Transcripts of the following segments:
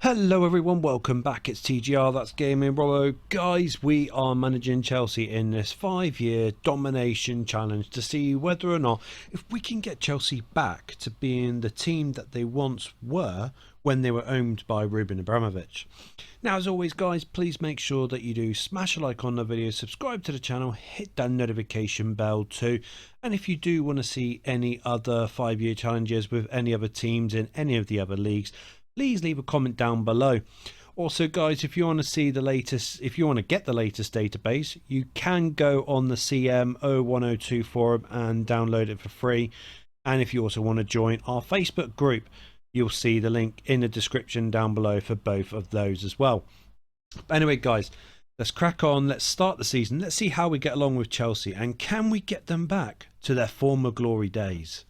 Hello everyone, welcome back. It's TGR, that's Gaming Robo. Guys, we are managing Chelsea in this 5-year domination challenge to see whether or not if we can get Chelsea back to being the team that they once were when they were owned by Ruben Abramovich. Now, as always guys, please make sure that you do smash a like on the video, subscribe to the channel, hit that notification bell too, and if you do want to see any other 5-year challenges with any other teams in any of the other leagues, please leave a comment down below. Also guys, if you want to see the latest, if you want to get the latest database, you can go on the CM0102 forum and download it for free. And if you also want to join our Facebook group, you'll see the link in the description down below for both of those as well. But anyway guys, let's crack on. Let's start the season. Let's see how we get along with Chelsea, and can we get them back to their former glory days.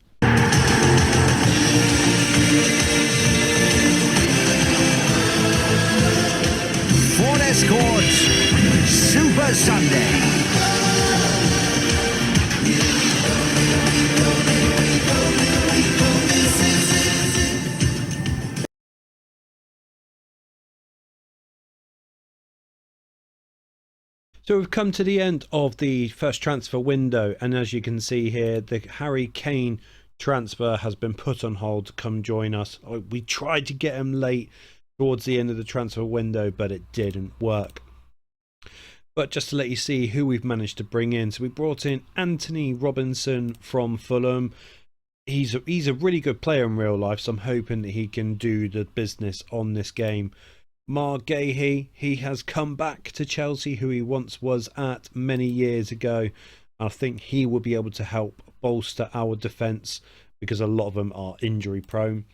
Scored Super Sunday. So we've come to the end of the first transfer window, and as you can see here, the Harry Kane transfer has been put on hold to come join us. We tried to get him late towards the end of the transfer window, but it didn't work. But just to let you see who we've managed to bring in, so we brought in Anthony Robinson from Fulham. He's a really good player in real life, so I'm hoping that he can do the business on this game. Mark Gahey, he has come back to Chelsea, who he once was at many years ago. I think he will be able to help bolster our defence because a lot of them are injury prone.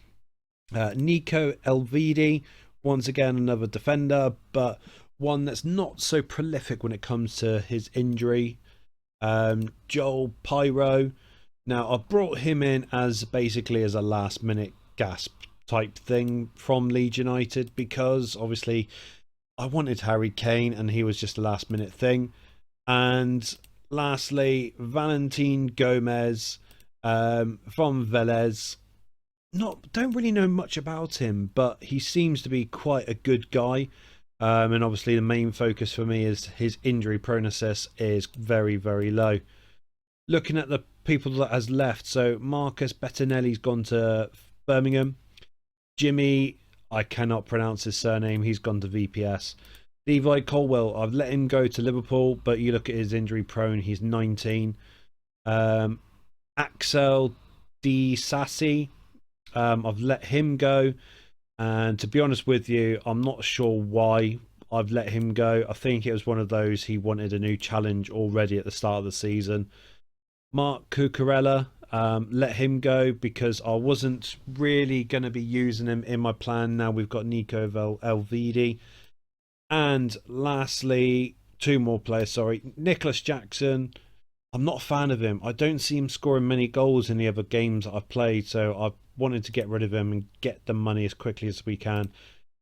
Nico Elvedi, once again another defender, but one that's not so prolific when it comes to his injury. Joel Pyro, now I've brought him in as basically as a last minute gasp type thing from Leeds United, because obviously I wanted Harry Kane and he was just a last minute thing. And lastly, Valentin Gomez from Velez. Don't really know much about him, but he seems to be quite a good guy. And obviously the main focus for me is his injury proneness is very, very low. Looking at the people that has left, so Marcus Bettinelli's gone to Birmingham. Jimmy, I cannot pronounce his surname, he's gone to VPS. Levi Colwell, I've let him go to Liverpool, but you look at his injury prone, he's 19. Axel Di Sassi, I've let him go, and to be honest with you, I'm not sure why I've let him go. I think it was one of those, he wanted a new challenge already at the start of the season. Mark Cucurella, let him go because I wasn't really going to be using him in my plan. Now we've got Nico Elvedi. And lastly, two more players, sorry. Nicholas Jackson, I'm not a fan of him. I don't see him scoring many goals in the other games that I've played, so I've wanted to get rid of him and get the money as quickly as we can.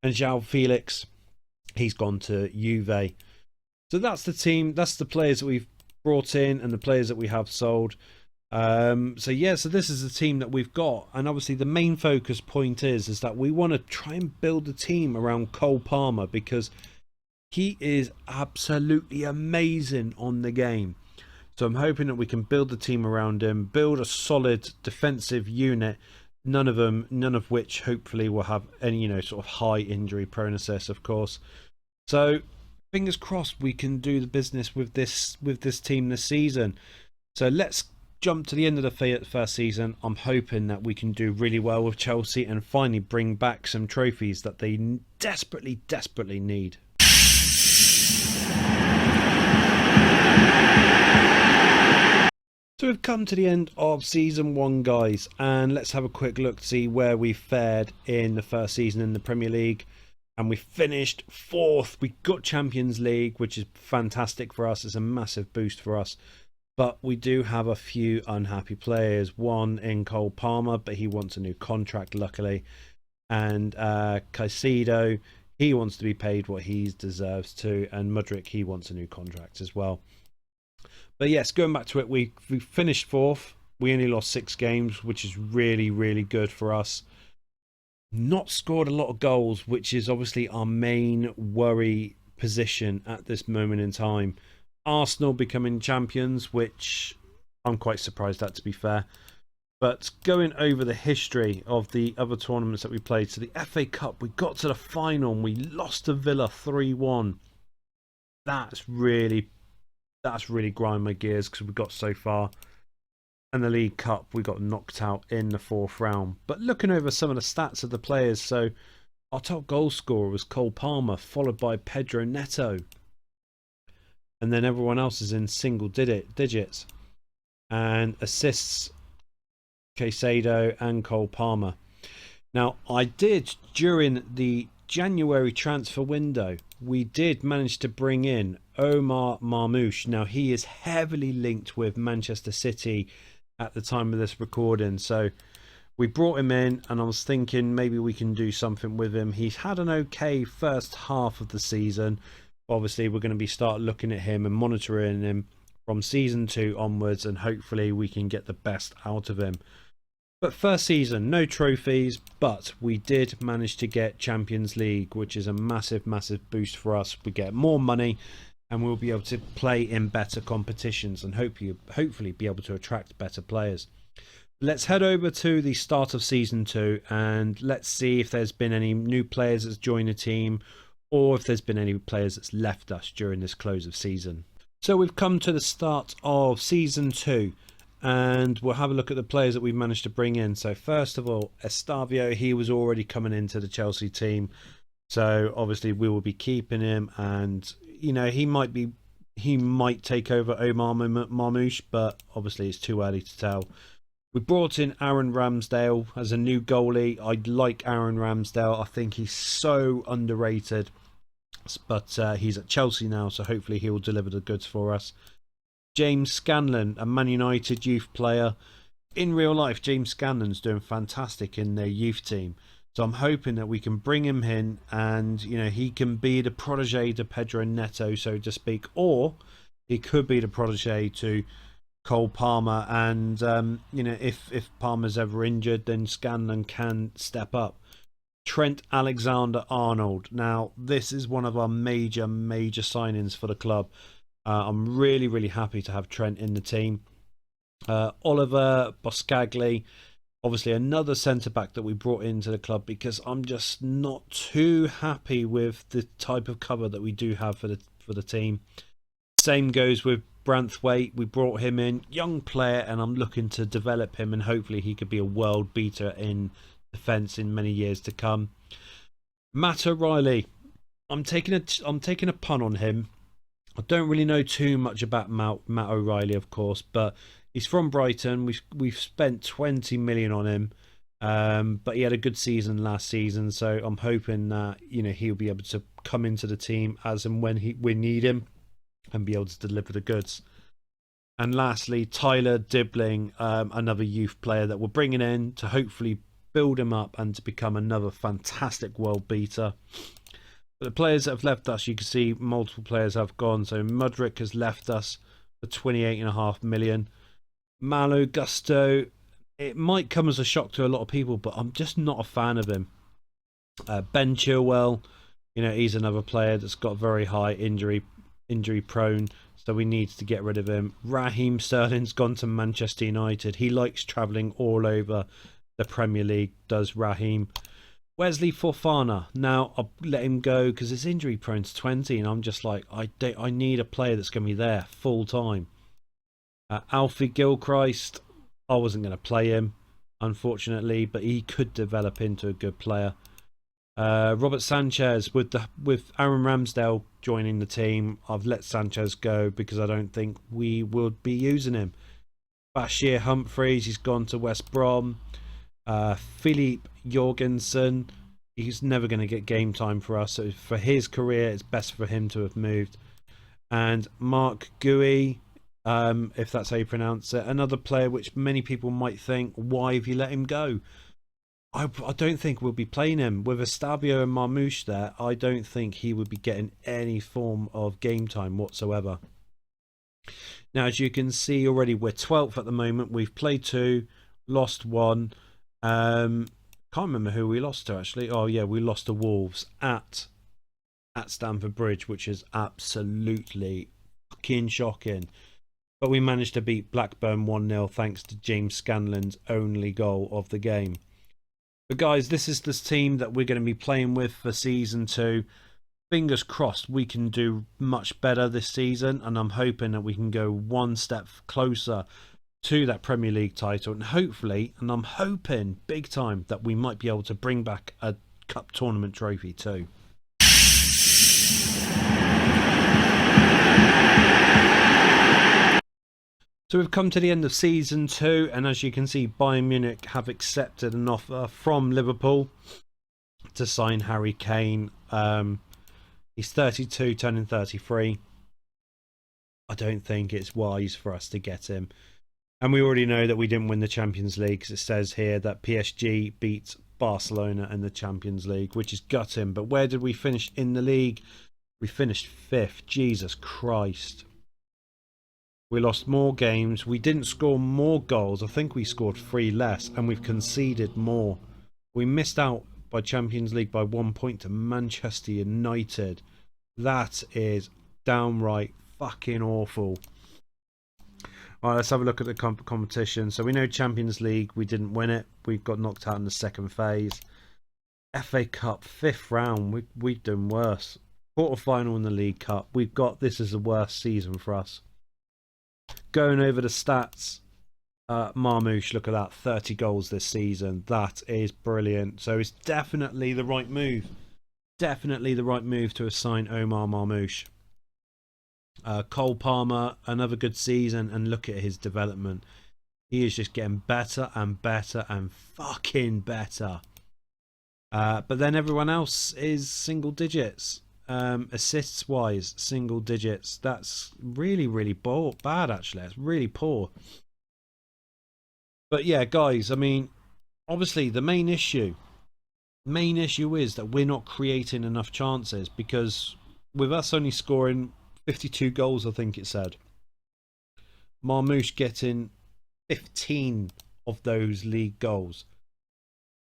And João Felix, he's gone to Juve. So that's the team, that's the players that we've brought in and the players that we have sold. So this is the team that we've got, and obviously the main focus point is that we want to try and build a team around Cole Palmer, because he is absolutely amazing on the game. So I'm hoping that we can build the team around him, build a solid defensive unit, none of which hopefully will have any sort of high injury proneness, of course. So fingers crossed we can do the business with this team this season. So let's jump to the end of the first season. I'm hoping that we can do really well with Chelsea and finally bring back some trophies that they desperately need. So we've come to the end of season 1 guys, and let's have a quick look to see where we fared in the first season in the Premier League. And we finished 4th. We got Champions League, which is fantastic for us. It's a massive boost for us. But we do have a few unhappy players. One in Cole Palmer, but he wants a new contract, luckily. And Caicedo, he wants to be paid what he deserves to. And Mudryk, he wants a new contract as well. But yes, going back to it, we finished 4th. We only lost 6 games, which is really good for us. not scored a lot of goals, which is obviously our main worry position at this moment in time. Arsenal becoming champions, which I'm quite surprised at, to be fair. But going over the history of the other tournaments that we played, so the FA Cup, we got to the final and we lost to Villa 3-1. That's really grind my gears because we got so far. And the League Cup, we got knocked out in the 4th round. But looking over some of the stats of the players, so our top goal scorer was Cole Palmer, followed by Pedro Neto. And then everyone else is in single digits. And assists, Caicedo and Cole Palmer. Now, I did, during the January transfer window, we did manage to bring in Omar Marmoush. Now, he is heavily linked with Manchester City at the time of this recording. So we brought him in and I was thinking maybe we can do something with him. He's had an okay first half of the season. Obviously, we're going to be start looking at him and monitoring him from season 2 onwards, and hopefully we can get the best out of him. But first season, no trophies, but we did manage to get Champions League, which is a massive boost for us. We get more money and we'll be able to play in better competitions and hopefully be able to attract better players. Let's head over to the start of season 2 and let's see if there's been any new players that's joined the team, or if there's been any players that's left us during this close of season. So we've come to the start of season 2 and we'll have a look at the players that we've managed to bring in. So first of all, Estavio, he was already coming into the Chelsea team, so obviously we will be keeping him, and you know, he might take over Omar Marmoush, but obviously it's too early to tell. We brought in Aaron Ramsdale as a new goalie. I like Aaron Ramsdale. I think he's so underrated, but he's at Chelsea now, so hopefully he will deliver the goods for us. James Scanlon, a Man United youth player. In real life, James Scanlon's doing fantastic in their youth team. So I'm hoping that we can bring him in and, you know, he can be the protege to Pedro Neto, so to speak, or he could be the protege to Cole Palmer. And, you know, if Palmer's ever injured, then Scanlon can step up. Trent Alexander-Arnold. Now, this is one of our major signings for the club. I'm really happy to have Trent in the team. Oliver Boscagli, obviously another centre-back that we brought into the club because I'm just not too happy with the type of cover that we do have for the team. Same goes with Branthwaite. We brought him in, young player, and I'm looking to develop him and hopefully he could be a world beater in defence in many years to come. Matt O'Reilly, I'm taking a pun on him. I don't really know too much about Matt O'Reilly, of course, but he's from Brighton. We've spent 20 million on him, but he had a good season last season, so I'm hoping that, you know, he'll be able to come into the team as and when we need him and be able to deliver the goods. And lastly, Tyler Dibbling, another youth player that we're bringing in to hopefully build him up and to become another fantastic world beater. But the players that have left us, you can see multiple players have gone. So Mudryk has left us for 28.5 million. Malo Gusto, it might come as a shock to a lot of people, but I'm just not a fan of him. Ben Chilwell, you know, he's another player that's got very high injury prone, so we need to get rid of him. Raheem Sterling's gone to Manchester United. He likes travelling all over the Premier League, does Raheem. Wesley Fofana, now I'll let him go because his injury prone to 20, and I'm just like, I need a player that's going to be there full time. Alfie Gilchrist, I wasn't going to play him, unfortunately, but he could develop into a good player. Robert Sanchez, with Aaron Ramsdale joining the team, I've let Sanchez go because I don't think we would be using him. Bashir Humphreys, he's gone to West Brom. Philippe Jorgensen, he's never going to get game time for us, so for his career it's best for him to have moved. And Mark Gui, if that's how you pronounce it, another player which many people might think, why have you let him go? I don't think we'll be playing him with Estavio and Marmoush there. I don't think he would be getting any form of game time whatsoever. Now, as you can see already, we're 12th at the moment. We've played 2, lost 1. Can't remember who we lost to actually. Oh yeah, we lost to Wolves at Stamford Bridge, which is absolutely fucking shocking. But we managed to beat Blackburn 1-0 thanks to James Scanlon's only goal of the game. But guys, this is the team that we're going to be playing with for season 2. Fingers crossed we can do much better this season, and I'm hoping that we can go one step closer to that Premier League title, and hopefully, and I'm hoping big time, that we might be able to bring back a cup tournament trophy too. So we've come to the end of season 2, and as you can see, Bayern Munich have accepted an offer from Liverpool to sign Harry Kane. He's 32, turning 33. I don't think it's wise for us to get him. And we already know that we didn't win the Champions League, because it says here that PSG beat Barcelona in the Champions League, which is gutting. But where did we finish in the league? We finished 5th. Jesus Christ. We lost more games. We didn't score more goals. I think we scored 3 less, and we've conceded more. We missed out by Champions League by 1 point to Manchester United. That is downright fucking awful. Alright, let's have a look at the competition. So we know Champions League, we didn't win it. We got knocked out in the second phase. FA Cup, 5th round. We've done worse. Quarter-final in the League Cup. This is the worst season for us. Going over the stats, Marmoush, look at that, 30 goals this season. That is brilliant. So it's definitely the right move. Definitely the right move to assign Omar Marmoush. Cole Palmer, another good season, and look at his development. He is just getting better and better and fucking better. But then everyone else is single digits. Assists wise, single digits. That's really, really bad actually. It's really poor. But yeah, guys, I mean, obviously the main issue is that we're not creating enough chances, because with us only scoring 52 goals, I think it said, Marmoush getting 15 of those league goals.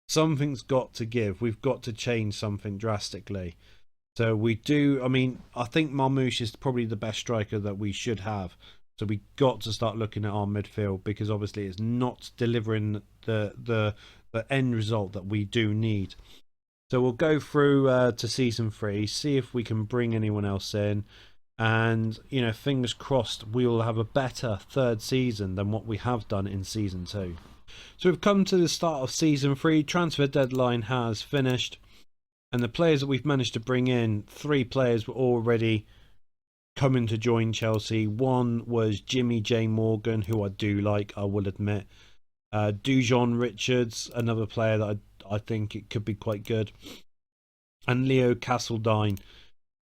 Something's got to give. We've got to change something drastically. So we do, I mean, I think Marmoush is probably the best striker that we should have. So we got to start looking at our midfield, because obviously it's not delivering the end result that we do need. So we'll go through to season 3, see if we can bring anyone else in. And, you know, fingers crossed we will have a better 3rd season than what we have done in season 2. So we've come to the start of season 3. Transfer deadline has finished. And the players that we've managed to bring in, 3 players were already coming to join Chelsea. One was Jimmy J. Morgan, who I do like, I will admit. Dujon Richards, another player that I think it could be quite good. And Leo Castledine.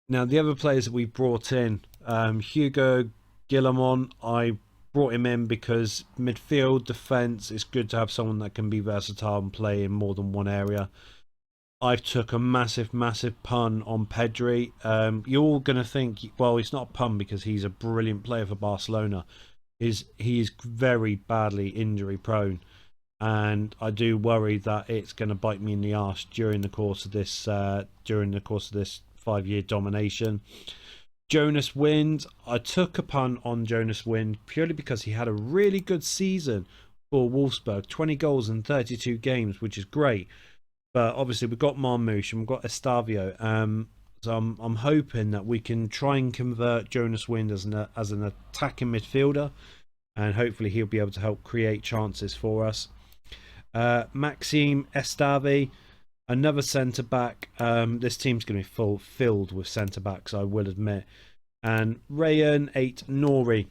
Now, the other players that we brought in, Hugo Guillamon, I brought him in because midfield, defence, it's good to have someone that can be versatile and play in more than one area. I took a massive pun on Pedri. You're all going to think, well, it's not a pun because he's a brilliant player for Barcelona. He is very badly injury prone, and I do worry that it's going to bite me in the arse during the course of this 5-year domination. Jonas Wind, I took a punt on Jonas Wind purely because he had a really good season for Wolfsburg, 20 goals in 32 games, which is great. But obviously we've got Marmoush and we've got Estavio. So I'm hoping that we can try and convert Jonas Wind as an attacking midfielder, and hopefully he'll be able to help create chances for us. Maxime Estave, another centre-back. This team's going to be filled with centre-backs, I will admit. And Rayan Nori,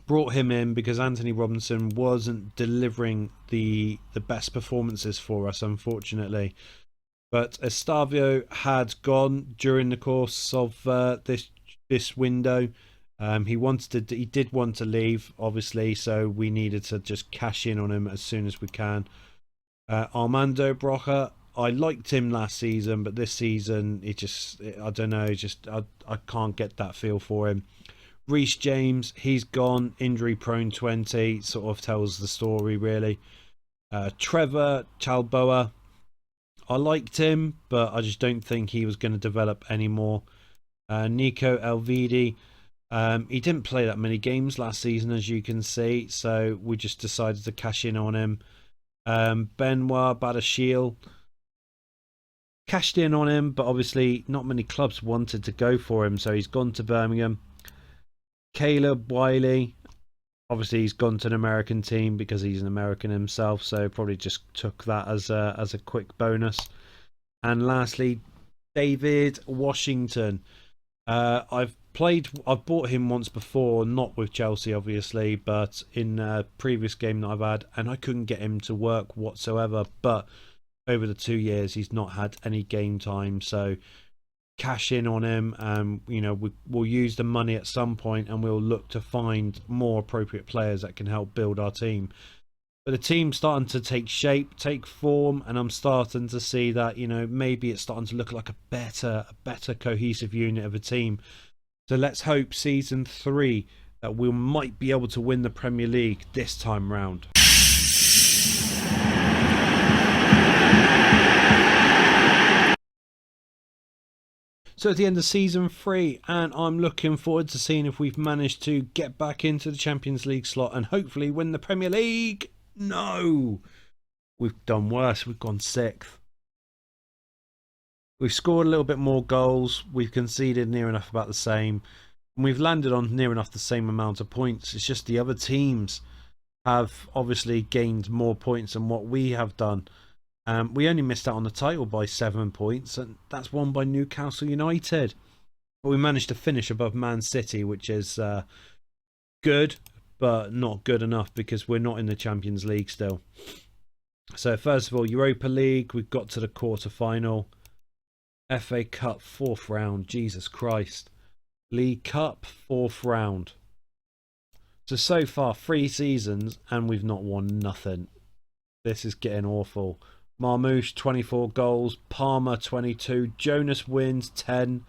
brought him in because Anthony Robinson wasn't delivering the best performances for us, unfortunately. But Estavio had gone during the course of this window. He did want to leave, obviously, so we needed to just cash in on him as soon as we can. Armando Broja, I liked him last season, but this season I don't know, I can't get that feel for him. Reece James, he's gone, injury prone 20, sort of tells the story really. Trevor Chalboa, I liked him, but I just don't think he was going to develop anymore. Nico Elvedi, he didn't play that many games last season, as you can see, so we just decided to cash in on him. Benoit Badashil, cashed in on him, but obviously not many clubs wanted to go for him, so he's gone to Birmingham. Caleb Wiley, obviously he's gone to an American team because he's an American himself, so probably just took that as a quick bonus. And lastly, David Washington. I've bought him once before, not with Chelsea obviously, but in a previous game that I've had, and I couldn't get him to work whatsoever. But over the 2 years, he's not had any game time, so cash in on him. We'll use the money at some point, and we'll look to find more appropriate players that can help build our team. But the team's starting to take shape, take form, and I'm starting to see that, maybe it's starting to look like a better cohesive unit of a team. So let's hope season 3 that we might be able to win the Premier League this time round. So at the end of season 3, and I'm looking forward to seeing if we've managed to get back into the Champions League slot and hopefully win the Premier League. No, we've done worse. We've gone 6th. We've scored a little bit more goals. We've conceded near enough about the same. And we've landed on near enough the same amount of points. It's just the other teams have obviously gained more points than what we have done. We only missed out on the title by 7 points, and that's won by Newcastle United. But we managed to finish above Man City, which is good, but not good enough because we're not in the Champions League still. So first of all, Europa League, we've got to the quarter-final. FA Cup, 4th round, Jesus Christ. League Cup, 4th round. So far, 3 seasons, and we've not won nothing. This is getting awful. Marmouche, 24 goals. Palmer, 22. Jonas Wins, 10.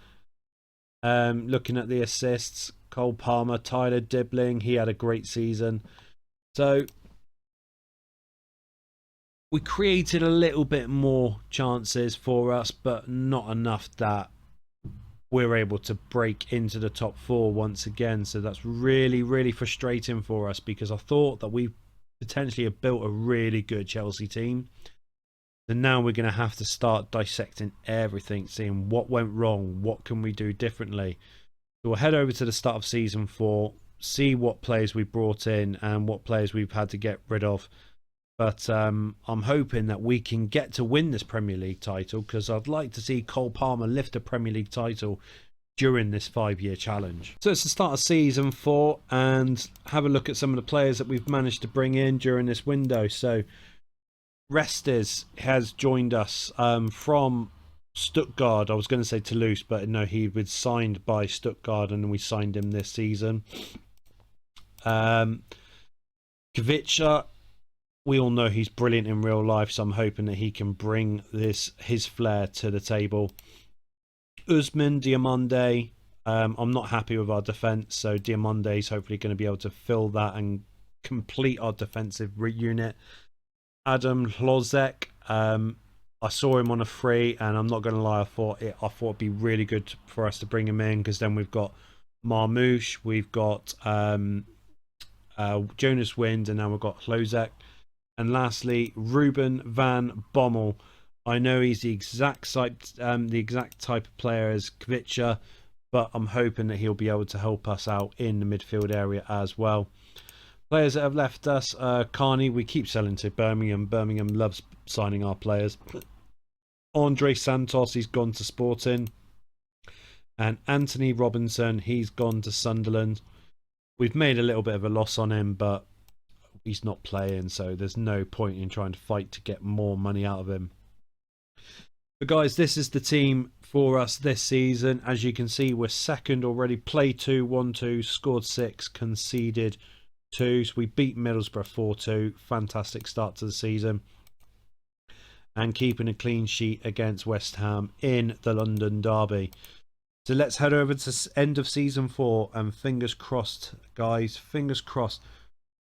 Looking at the assists, Cole Palmer, Tyler Dibbling, he had a great season. So we created a little bit more chances for us, but not enough that we're able to break into the top 4 once again. So that's really, really frustrating for us because I thought that we potentially have built a really good Chelsea team. And now we're going to have to start dissecting everything, seeing what went wrong, what can we do differently. So we'll head over to the start of season 4, see what players we brought in and what players we've had to get rid of. But I'm hoping that we can get to win this Premier League title because I'd like to see Cole Palmer lift a Premier League title during this 5-year challenge. So it's the start of season 4 and have a look at some of the players that we've managed to bring in during this window. So Restes has joined us from Stuttgart. I was going to say Toulouse, but no, he was signed by Stuttgart and we signed him this season. Kvicha, we all know he's brilliant in real life, so I'm hoping that he can bring his flair to the table. Usman Diomande, I'm not happy with our defence, so Diomande is hopefully going to be able to fill that and complete our defensive unit. Adam Hlozek, I saw him on a free, and I'm not going to lie, I thought it'd be really good for us to bring him in because then we've got Marmouche, we've got Jonas Wind, and now we've got Hlozek. And lastly, Ruben van Bommel. I know he's the exact type of player as Kvicha, but I'm hoping that he'll be able to help us out in the midfield area as well. Players that have left us, Carney, we keep selling to Birmingham. Birmingham loves signing our players. Andre Santos, he's gone to Sporting. And Anthony Robinson, he's gone to Sunderland. We've made a little bit of a loss on him, but he's not playing, so there's no point in trying to fight to get more money out of him. But guys, this is the team for us this season. As you can see, we're second already. Played 2, won 2, scored 6, conceded 2. So we beat Middlesbrough 4-2. Fantastic start to the season. And keeping a clean sheet against West Ham in the London derby. So let's head over to end of season 4 and fingers crossed, guys, fingers crossed,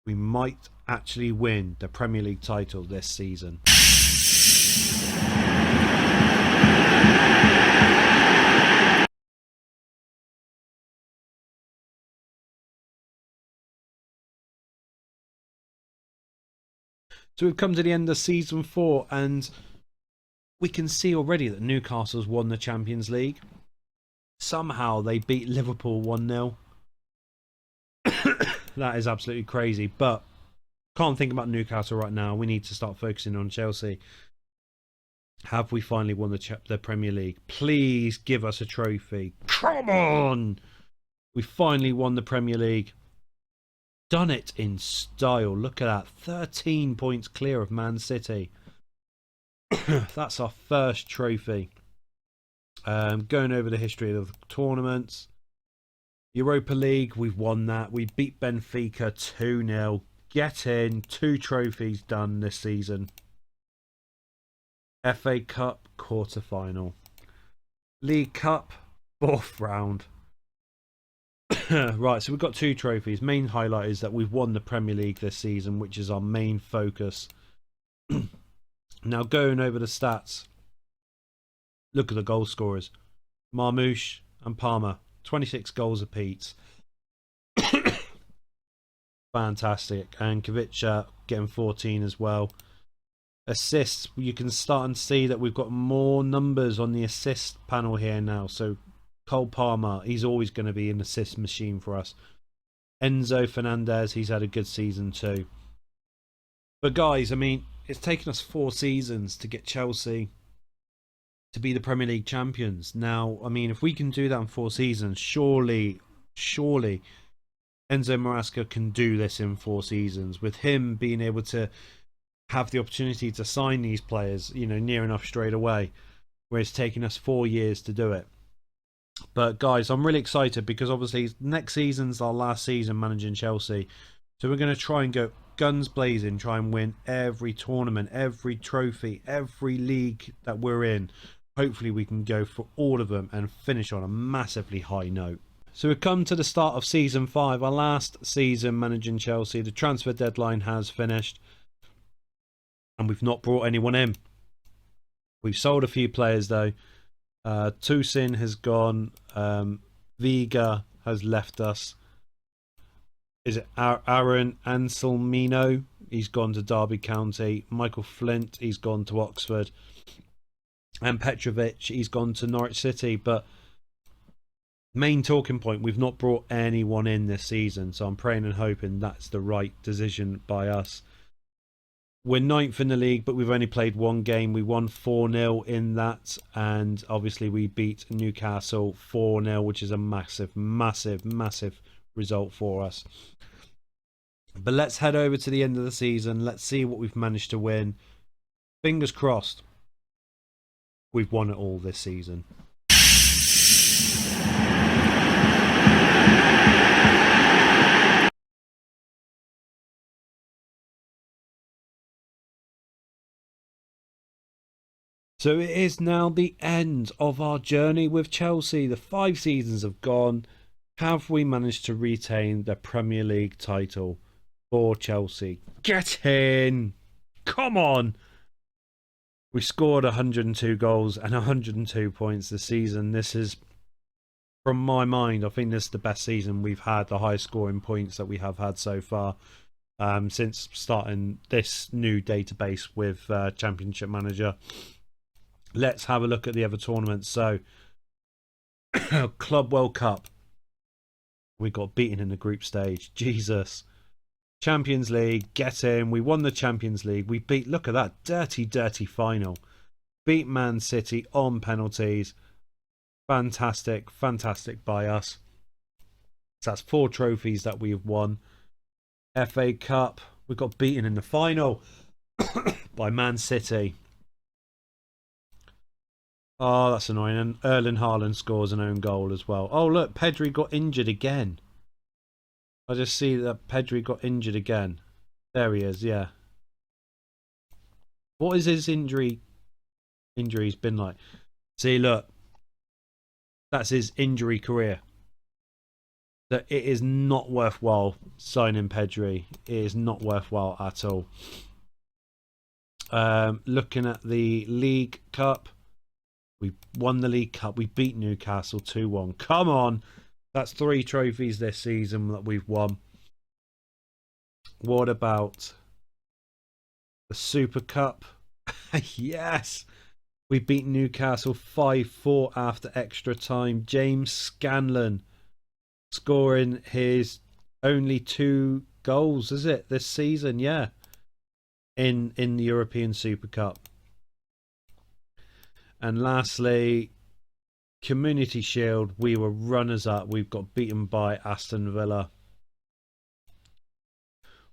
we might actually win the Premier League title this season. So we've come to the end of season 4, and we can see already that Newcastle's won the Champions League. Somehow they beat Liverpool 1-0. That is absolutely crazy, but can't think about Newcastle right now. We need to start focusing on Chelsea. Have we finally won the Premier League? Please give us a trophy. Come on! We finally won the Premier League. Done it in style. Look at that. 13 points clear of Man City. That's our first trophy. Going over the history of the tournaments. Europa League, we've won that. We beat Benfica 2-0. Get in. 2 trophies done this season. FA Cup quarter-final. League Cup 4th round. Right, so we've got 2 trophies. Main highlight is that we've won the Premier League this season, which is our main focus. Now going over the stats. Look at the goal scorers. Marmoush and Palmer. 26 goals apiece. Fantastic. And Kavicha getting 14 as well. Assists, you can start and see that we've got more numbers on the assist panel here now. So Cole Palmer, he's always going to be an assist machine for us. Enzo Fernandez, he's had a good season too. But guys, I mean, it's taken us 4 seasons to get Chelsea to be the Premier League champions. Now, I mean, if we can do that in 4 seasons, surely Enzo Maresca can do this in 4 seasons. With him being able to have the opportunity to sign these players, you know, near enough straight away, where it's taken us 4 years to do it. But guys, I'm really excited because obviously next season's our last season managing Chelsea. So we're going to try and go guns blazing, try and win every tournament, every trophy, every league that we're in. Hopefully we can go for all of them and finish on a massively high note. So we've come to the start of season 5, our last season managing Chelsea. The transfer deadline has finished and we've not brought anyone in. We've sold a few players though. Toussaint has gone. Vega has left us. Is it Aaron Anselmino? He's gone to Derby County. Michael Flint, he's gone to Oxford. And Petrovic, he's gone to Norwich City. But main talking point, we've not brought anyone in this season. So I'm praying and hoping that's the right decision by us. We're 9th in the league, but we've only played 1 game. We won 4-0 in that. And obviously we beat Newcastle 4-0, which is a massive, massive, massive result for us. But let's head over to the end of the season. Let's see what we've managed to win. Fingers crossed we've won it all this season. So it is now the end of our journey with Chelsea. The 5 seasons have gone. Have we managed to retain the Premier League title for Chelsea? Get in! Come on! We scored 102 goals and 102 points this season. This is, from my mind, I think this is the best season we've had, the highest scoring points that we have had so far since starting this new database with Championship Manager. Let's have a look at the other tournaments. So, Club World Cup. We got beaten in the group stage. Jesus. Champions League, get in. We won the Champions League. We beat, look at that, dirty, dirty final. Beat Man City on penalties. Fantastic, fantastic by us. So that's 4 trophies that we've won. FA Cup, we got beaten in the final by Man City. Oh, that's annoying. And Erling Haaland scores an own goal as well. Oh, look, Pedri got injured again. I just see that Pedri got injured again. There he is, yeah. What is his injuries been like? See, look. That's his injury career. That it is not worthwhile signing Pedri. It is not worthwhile at all. Looking at the League Cup. We won the League Cup. We beat Newcastle 2-1. Come on. That's 3 trophies this season that we've won. What about The Super Cup. Yes. We beat Newcastle 5-4 after extra time. James Scanlon scoring his only 2 goals, is it, this season? Yeah. In the European Super Cup. And lastly, Community Shield, we were runners up. We've got beaten by Aston Villa.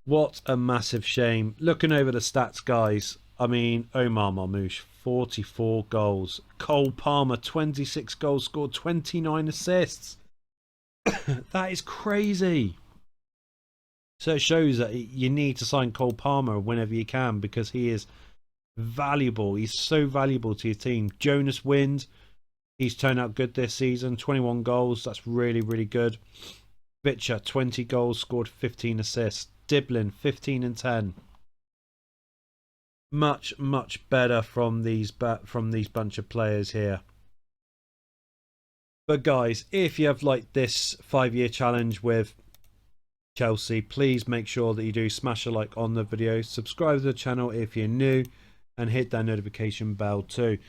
What a massive shame. Looking over the stats, guys. I mean, Omar Marmoush, 44 goals. Cole Palmer, 26 goals scored, 29 assists. That is crazy. So it shows that you need to sign Cole Palmer whenever you can, because he is valuable. He's so valuable to your team. Jonas Wind, he's turned out good this season. 21 goals. That's really, really good. Vitcher, 20 goals, scored 15 assists. Diblin, 15 and 10. Much, much better from these bunch of players here. But guys, if you have liked this 5-year challenge with Chelsea, please make sure that you do smash a like on the video, subscribe to the channel if you're new, and hit that notification bell too.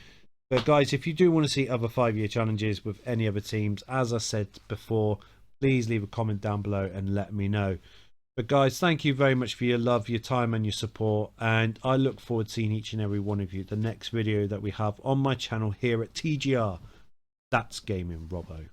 But guys, if you do want to see other 5-year challenges with any other teams, as I said before, please leave a comment down below and let me know. But guys, thank you very much for your love, your time and your support, and I look forward to seeing each and every one of you the next video that we have on my channel here at TGR. That's Gaming Robo.